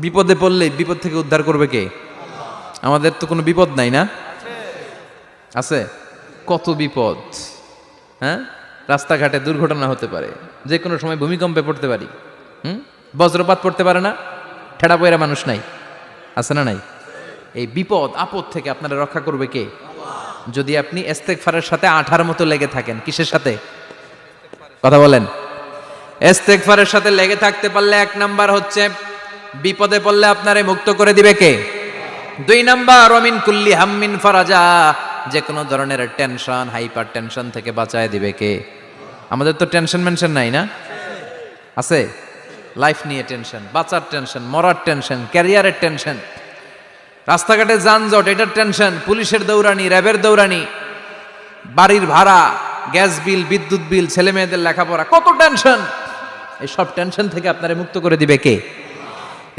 বিপদে পড়লে বিপদ থেকে উদ্ধার করবে কে? আমাদের তো কোনো বিপদ নাই না? আছে? কত বিপদ, হ্যাঁ? রাস্তাঘাটে দুর্ঘটনা হতে পারে, যে কোনো সময় ভূমিকম্পে পড়তে পারি, বজ্রপাত পড়তে পারে না, ঠেড়া পয়রা মানুষ নাই, আছে না নাই? এই বিপদ আপদ থেকে আপনারা রক্ষা করবে কে? যদি আপনি ইস্তেগফারের সাথে আঠার মতো লেগে থাকেন। কিসের সাথে? কথা বলেন। ইস্তেগফারের সাথে লেগে থাকতে পারলে 1 নাম্বার হচ্ছে বিপদে পড়লে আপনারে মুক্ত করে দিবে কে? 2 নাম্বার ওমিন কুল্লি হাম্মিন ফারাজা, যে কোনো ধরনের টেনশন, হাইপার টেনশন থেকে বাঁচায় দিবে কে? আমাদের তো টেনশন মেনশন নাই না? আছে? লাইফ নিয়ে টেনশন, বাঁচার টেনশন, মরার টেনশন, ক্যারিয়ারের টেনশন, রাস্তাঘাটে যানজট এটার টেনশন, পুলিশের দৌড়ানি, র্যাবের দৌড়ানি, বাড়ির ভাড়া, গ্যাস বিল, বিদ্যুৎ বিল, ছেলে মেয়েদের লেখাপড়া, কত টেনশন। এই সব টেনশন থেকে আপনারে মুক্ত করে দিবে কে?